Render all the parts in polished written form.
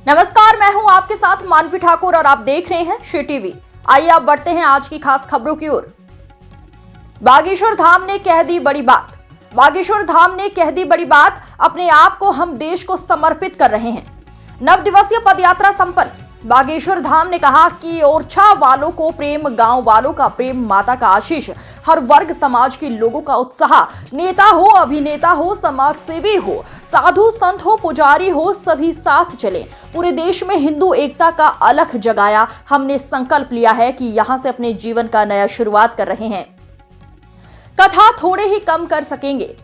नमस्कार, मैं हूं आपके साथ मानवी ठाकुर और आप देख रहे हैं श्री टीवी। आइए आप बढ़ते हैं आज की खास खबरों की ओर। बागेश्वर धाम ने कह दी बड़ी बात। बागेश्वर धाम ने कह दी बड़ी बात। अपने आप को हम देश को समर्पित कर रहे हैं। 9 दिवसीय पदयात्रा संपन्न। बागेश्वर धाम ने कहा कि ओरछा वालों को प्रेम, गांव वालों का प्रेम, माता का आशीष, हर वर्ग समाज के लोगों का उत्साह, नेता हो, अभिनेता हो, समाज सेवी हो, साधु संत हो, पुजारी हो, सभी साथ चले। पूरे देश में हिंदू एकता का अलख जगाया। हमने संकल्प लिया है कि यहां से अपने जीवन का नया शुरुआत कर रहे हैं। कथा थोड़े ही कम कर सकेंगे,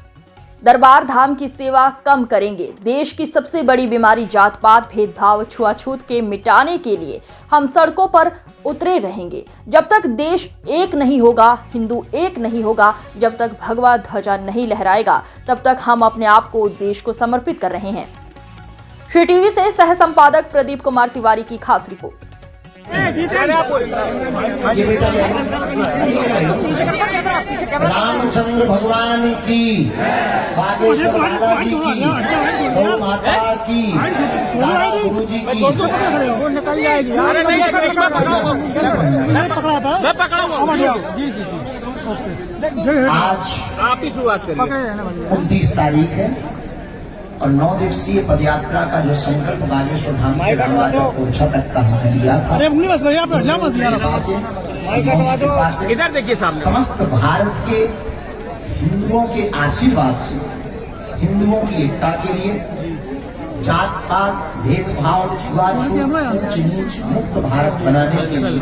दरबार धाम की सेवा कम करेंगे। देश की सबसे बड़ी बीमारी जात पात, भेदभाव, छुआछूत के मिटाने के लिए हम सड़कों पर उतरे रहेंगे। जब तक देश एक नहीं होगा, हिंदू एक नहीं होगा, जब तक भगवा ध्वजा नहीं लहराएगा, तब तक हम अपने आप को देश को समर्पित कर रहे हैं। श्री टीवी से सह संपादक प्रदीप कुमार तिवारी की खास रिपोर्ट। रामचंद्र भगवान की, बागेश्वर माता जी की, गौ माता की, दादा गुरु जी की। आज आप ही शुरुआत करिए। 29 तारीख है और 9 दिवसीय पदयात्रा का जो संकल्प बागेश्वर धाम से ओरछा तक का हमने लिया था, इधर देखिए सामने। समस्त भारत के हिंदुओं के आशीर्वाद से हिंदुओं की एकता के लिए, जात पात, भेदभाव, छुआछूत, उच्च नीच मुक्त भारत बनाने के लिए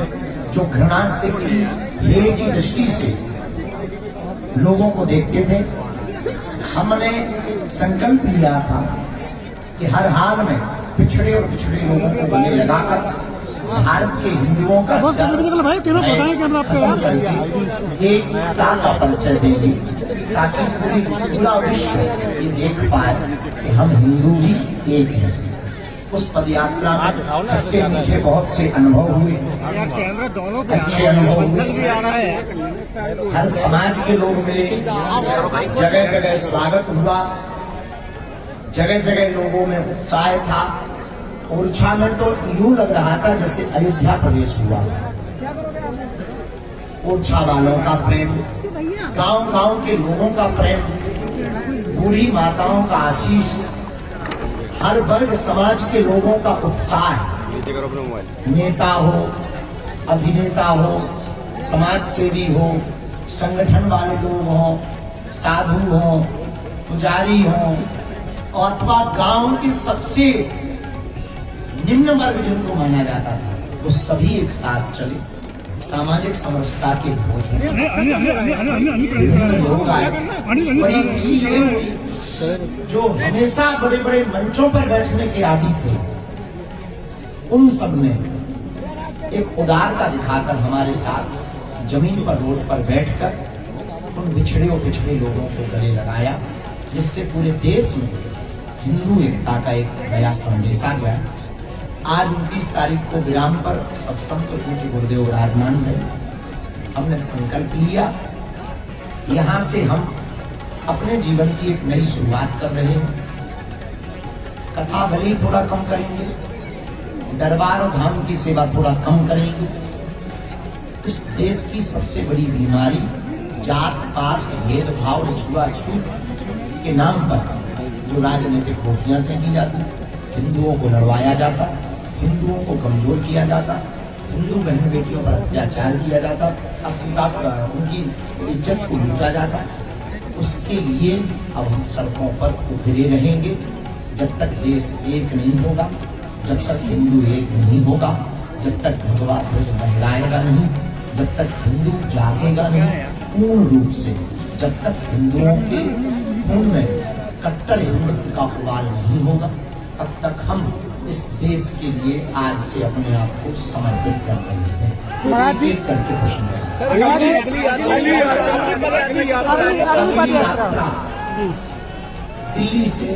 जो घृणा से की, हेय की दृष्टि से लोगों को देखते थे, हमने संकल्प लिया था कि हर हाल में पिछड़े और पिछड़े लोगों को गले लगाकर भारत के हिंदुओं का एकता का परिचय देंगे, ताकि पूरा विश्व ये देख पाए कि हम हिंदू ही एक हैं। उस पदयात्रा में खट्टे मीठे बहुत से अनुभव हुए, अच्छे अनुभव हुए। हर समाज के लोग मिले, जगह जगह स्वागत हुआ, जगह जगह लोगों में उत्साह था। ओरछा में तो यूं लग रहा था जैसे अयोध्या प्रवेश हुआ। ओरछा वालों का प्रेम, गांव गांव के लोगों का प्रेम, बूढ़ी माताओं का आशीष, हर वर्ग समाज के लोगों का उत्साह, नेता हो, अभिनेता हो, समाज सेवी हो, संगठन वाले लोग हों, साधु हों, पुजारी हों, अथवा गांव के सबसे निम्न वर्ग जिनको माना जाता था, वो सभी एक साथ चले। सामाजिक समरसता के भोज लोग आए। बड़ी खुशी ये हुई, जो हमेशा बड़े बड़े मंचों पर बैठने के आदी थे, उन सब ने एक उदारता दिखाकर हमारे साथ जमीन पर, रोड पर बैठकर उन बिछड़े और पिछड़े लोगों को गले लगाया, जिससे पूरे देश में हिंदू एकता का एक नया संदेशा गया। आज 29 तारीख को विराम पर सब संत पूज्य गुरुदेव विराजमान है। हमने संकल्प लिया, यहाँ से हम अपने जीवन की एक नई शुरुआत कर रहे हैं। कथा भले ही थोड़ा कम करेंगे, दरबार और धाम की सेवा थोड़ा कम करेंगे। इस देश की सबसे बड़ी बीमारी जात पात, भेदभाव, छुआछूत के नाम पर जो राजनीतिक गोटियां सेंकी जाती, हिंदुओं को लड़वाया जाता, हिंदुओं को कमजोर किया जाता, हिंदू बहन बेटियों पर अत्याचार किया जाता, अस्मिता, उनकी इज्जत को लूटा जाता, उसके लिए अब हम सड़कों पर उतरे रहेंगे। जब तक देश एक नहीं होगा, जब तक हिंदू एक नहीं होगा, जब तक भगवा ध्वज लहराएगा नहीं, जब तक हिंदू जागेगा नहीं पूर्ण रूप से, जब तक हिंदुओं के खून में कट्टर हिंदुत्व का उबाल नहीं होगा, तब तक हम इस देश के लिए आज से अपने आप को समर्पित कर रहे हैं। करके दिल्ली से,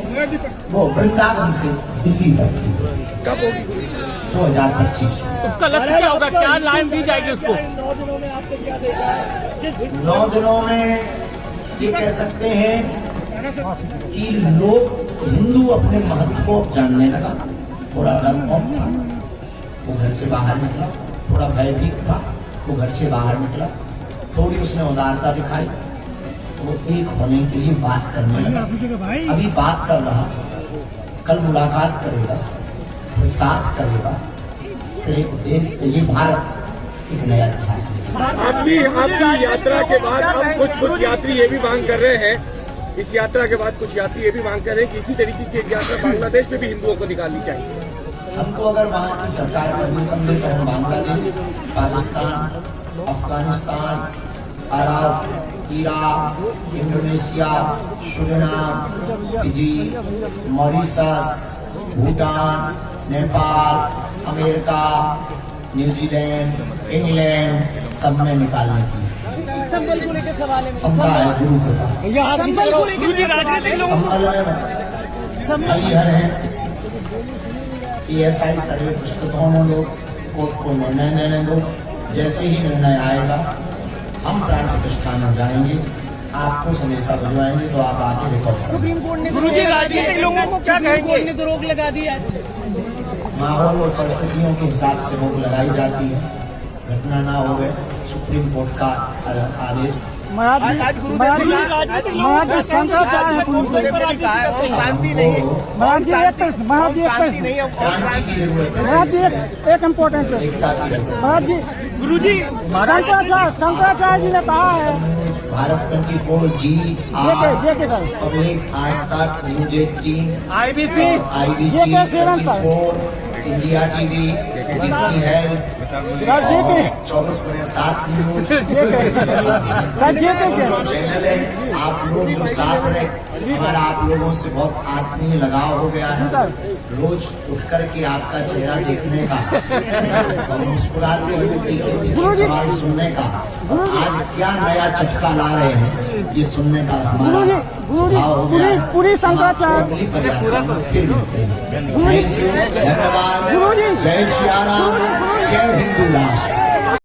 वो वृंदावन से दिल्ली तक की, कब होगी? 2025। उसका लक्ष्य क्या होगा? क्या लाइन दी जाएगी उसको? 9 दिनों में ये कह सकते हैं कि लोग, हिंदू अपने महत्व को जानने लगा, थोड़ा डरपोक था, वो घर से बाहर निकला। थोड़ा भयभीत था, वो घर से बाहर निकला। थोड़ी उसने उदारता दिखाई, तो वो एक होने के लिए बात करने लगा। अभी बात कर रहा, कल मुलाकात करेगा, फिर साथ करेगा, फिर एक देश, ये भारत एक नया इतिहास है। आपकी यात्रा के बाद अब कुछ यात्री ये भी मांग कर रहे हैं, इस यात्रा के बाद कुछ यात्री ये भी मांग कर रहे हैं कि इसी तरीके की एक यात्रा बांग्लादेश में भी हिंदुओं को निकालनी चाहिए। हमको अगर वहाँ की सरकार परमिशन दे तो हम Bangladesh, Pakistan, Afghanistan, Arab, Iraq, Indonesia, Suriname, Fiji, Mauritius, Bhutan, Nepal, America, New Zealand, England, सब में निकालने की संबल को लेकर सवाल है। क्षमता है गुरु के पास। संबल हरिहर है, ESI सर्वे पुस्तकों में लोग कोर्ट को निर्णय देने दो। जैसे ही निर्णय आएगा हम प्राण प्रतिष्ठा में जाएंगे, आपको संदेशा भिजवाएंगे, तो आप आके रिकॉर्ड करें। सुप्रीम कोर्ट ने राजनीतिक लोगों को क्या कहेंगे? तो रोक लगा दी है। माहौल और परिस्थितियों के हिसाब से रोक लगाई जाती है, घटना ना हो गए। सुप्रीम कोर्ट का आदेश शांति नहीं है, एक इम्पोर्टेंट गुरुजी शंकराचार्य जी ने कहा है भारत 24 पब्लिक आस्था न्यूज 18 IBC 24 इंडिया टीवी है 24/7 न्यूज चैनल है। आप लोग जो साथ रहे, हमारा आप लोगों से बहुत आत्मीय लगाव हो गया है। रोज उठ करके आपका चेहरा देखने का और मुस्कुराते हुए सवाल सुनने का, आज क्या नया चटका ला रहे हैं ये सुनने का हमारा स्वभाव हो गया है। पूरी शंकराचार्य फिर मिलते हैं। धन्यवाद। जय श्री राम, जय हिंदू राष्ट्र।